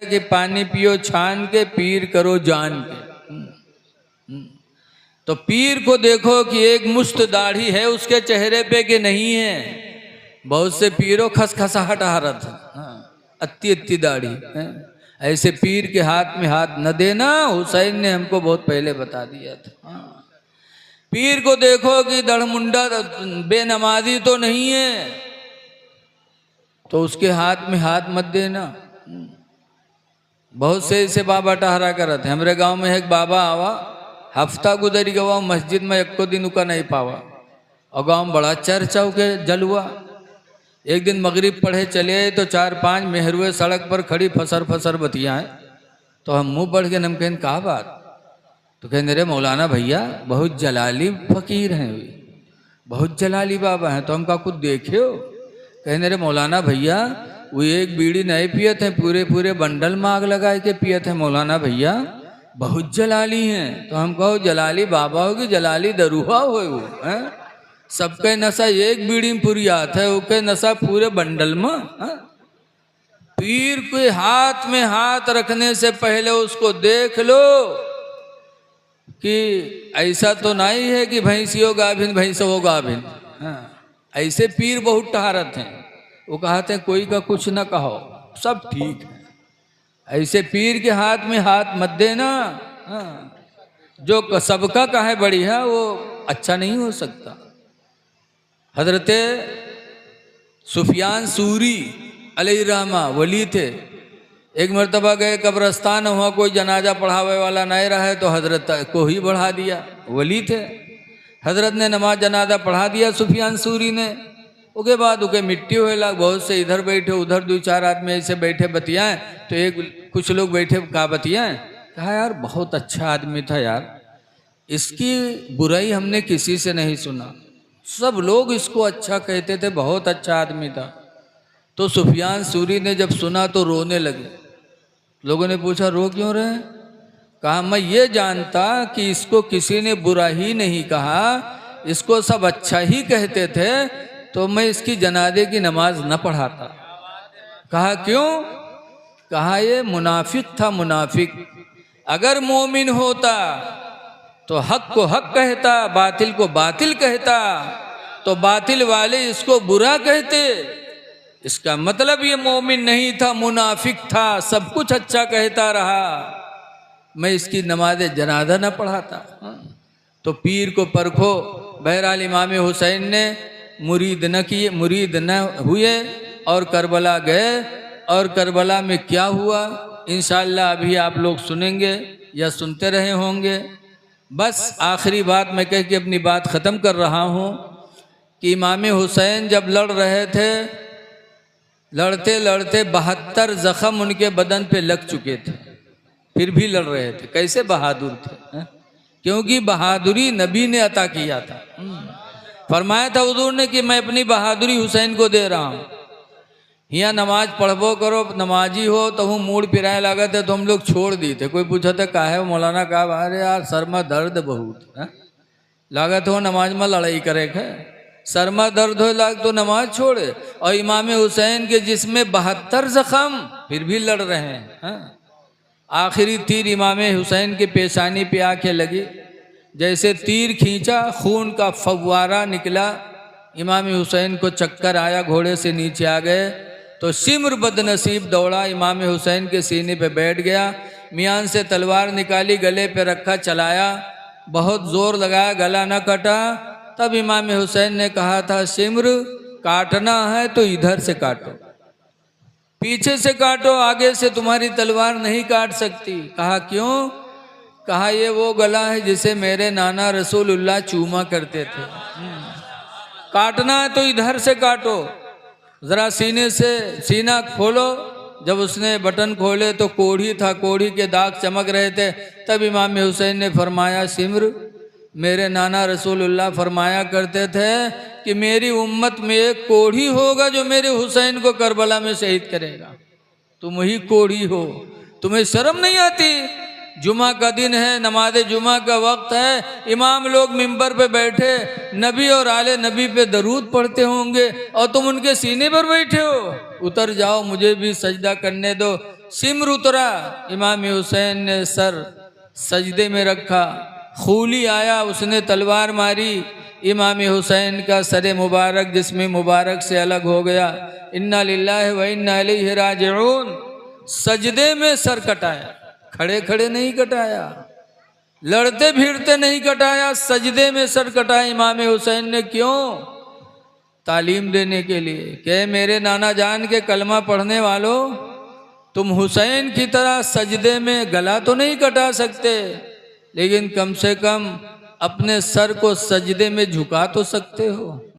कि पानी पियो छान के, पीर करो जान के। तो पीर को देखो कि एक मुश्त दाढ़ी है उसके चेहरे पे कि नहीं है। बहुत से पीरों खसखसाहट हारत है, अत्ती अत्ती दाढ़ी है। ऐसे पीर के हाथ में हाथ न देना, हुसैन ने हमको बहुत पहले बता दिया था। पीर को देखो कि दड़मुंडा बेनमाजी तो नहीं है, तो उसके हाथ में हाथ मत देना। बहुत से ऐसे बाबा टहरा करत है। हमारे गांव में एक बाबा आवा, हफ्ता गुजर गवा, मस्जिद में एक को दिन उका नहीं पावा, और गांव में बड़ा चर्चा के जलुआ। एक दिन मगरिब पढ़े चले तो 4-5 मेहरुए सड़क पर खड़ी फसर फसर बतियाएं। तो हम मुंह बढ़ के नमकीन कहा बात, तो कहने रे मौलाना भैया बहुत जलाली फकीर हैं, बहुत जलाली बाबा हैं। तो हम कहा कुछ देखे हो? कहने रे मौलाना भैया वो एक बीड़ी नहीं पिए थे, पूरे पूरे बंडल में आग लगाए के पिए थे मौलाना भैया, बहुत जलाली हैं। तो हम कहो जलाली बाबा होगी, जलाली दरुहा हो वो है। सबके नशा एक बीड़ी में पूरी आता है, उसके नशा पूरे बंडल में है? पीर के हाथ में हाथ रखने से पहले उसको देख लो कि ऐसा तो नहीं है कि भैंसियों गाभिन भैंसों गाभिन। ऐसे पीर बहुत टहारत हैं, वो कहते हैं कोई का कुछ ना कहो, सब ठीक है। ऐसे पीर के हाथ में हाथ मत देना। जो सबका कहे बड़ी है वो अच्छा नहीं हो सकता। हजरत सुफियान सूरी अलैहिर्रहमा वली थे। एक मरतबा गए कब्रस्तान, वहाँ कोई जनाजा पढ़ावे वाला नहीं रहा तो हजरत को ही बढ़ा दिया, वली थे। हजरत ने नमाज जनाजा पढ़ा दिया सुफियान सूरी ने। उसके बाद उके मिट्टी हुए लग, बहुत से इधर बैठे उधर 2-4 आदमी ऐसे बैठे बतियाएं। तो कुछ लोग बैठे कहा बतियाएं, कहा यार बहुत अच्छा आदमी था यार, इसकी बुराई हमने किसी से नहीं सुना, सब लोग इसको अच्छा कहते थे, बहुत अच्छा आदमी था। तो सुफियान सूरी ने जब सुना तो रोने लगे। लोगों ने पूछा रो क्यों रहे? कहा मैं ये जानता कि इसको किसी ने बुरा ही नहीं कहा, इसको सब अच्छा ही कहते थे, तो मैं इसकी जनाजे की नमाज न पढ़ाता। कहा क्यों? कहा ये मुनाफिक था, मुनाफिक। अगर मोमिन होता तो हक को हक कहता, बातिल को बातिल कहता, तो बातिल वाले इसको बुरा कहते। इसका मतलब ये मोमिन नहीं था, मुनाफिक था, सब कुछ अच्छा कहता रहा, मैं इसकी नमाज जनाजा न पढ़ाता। तो पीर को परखो। बहरहाल इमाम हुसैन ने मुरीद न हुए और करबला गए। और करबला में क्या हुआ इंशाअल्लाह अभी आप लोग सुनेंगे या सुनते रहे होंगे। बस आखिरी बात मैं कह के अपनी बात ख़त्म कर रहा हूँ कि इमाम हुसैन जब लड़ रहे थे, लड़ते लड़ते 72 जख्म उनके बदन पे लग चुके थे, फिर भी लड़ रहे थे। कैसे बहादुर थे, क्योंकि बहादुरी नबी ने अता किया था। फरमाया था हुजूर ने कि मैं अपनी बहादुरी हुसैन को दे रहा हूँ। यहाँ नमाज पढ़बो करो, नमाजी हो तो हूँ मूड पिराए लागत है, तो हम लोग छोड़ दी थे। कोई पूछा था काहे मौलाना, कहा अरे यार सर में दर्द बहुत है, लागत हो नमाज में लड़ाई करे है, सर में दर्द हो लाग तो नमाज छोड़े। और इमाम हुसैन के जिसमें 72 जख्म, फिर भी लड़ रहे हैं। आखिरी तीर इमाम हुसैन के पेशानी पे आके लगी, जैसे तीर खींचा खून का फव्वारा निकला। इमाम हुसैन को चक्कर आया, घोड़े से नीचे आ गए। तो सिमर बदनसीब दौड़ा, इमाम हुसैन के सीने पे बैठ गया, मियान से तलवार निकाली, गले पे रखा, चलाया, बहुत जोर लगाया, गला न कटा। तब इमाम हुसैन ने कहा था सिमर काटना है तो इधर से काटो, पीछे से काटो, आगे से तुम्हारी तलवार नहीं काट सकती। कहा क्यों? कहा ये वो गला है जिसे मेरे नाना रसूलुल्लाह चूमा करते थे, काटना है तो इधर से काटो। जरा सीने से सीना खोलो। जब उसने बटन खोले तो कोढ़ी था, कोढ़ी के दाग चमक रहे थे। तब इमाम हुसैन ने फरमाया सिमर, मेरे नाना रसूलुल्लाह फरमाया करते थे कि मेरी उम्मत में एक कोढ़ी होगा जो मेरे हुसैन को करबला में शहीद करेगा, तुम ही कोढ़ी हो। तुम्हें शर्म नहीं आती? जुमा का दिन है, नमाज जुमा का वक्त है, इमाम लोग मिंबर पे बैठे नबी और आले नबी पे दरूद पढ़ते होंगे और तुम उनके सीने पर बैठे हो। उतर जाओ, मुझे भी सजदा करने दो। सिमर उतरा, इमाम हुसैन ने सर सजदे में रखा। खूली आया, उसने तलवार मारी, इमाम हुसैन का सर मुबारक जिस्म मुबारक से अलग हो गया। इन्ना लिल्लाहि व इन्ना इलैहि राजिऊन। सजदे में सर कटाया, खड़े खड़े नहीं कटाया, लड़ते भिड़ते नहीं कटाया, सजदे में सर कटाया इमाम हुसैन ने। क्यों? तालीम देने के लिए कि मेरे नाना जान के कलमा पढ़ने वालों, तुम हुसैन की तरह सजदे में गला तो नहीं कटा सकते, लेकिन कम से कम अपने सर को सजदे में झुका तो सकते हो।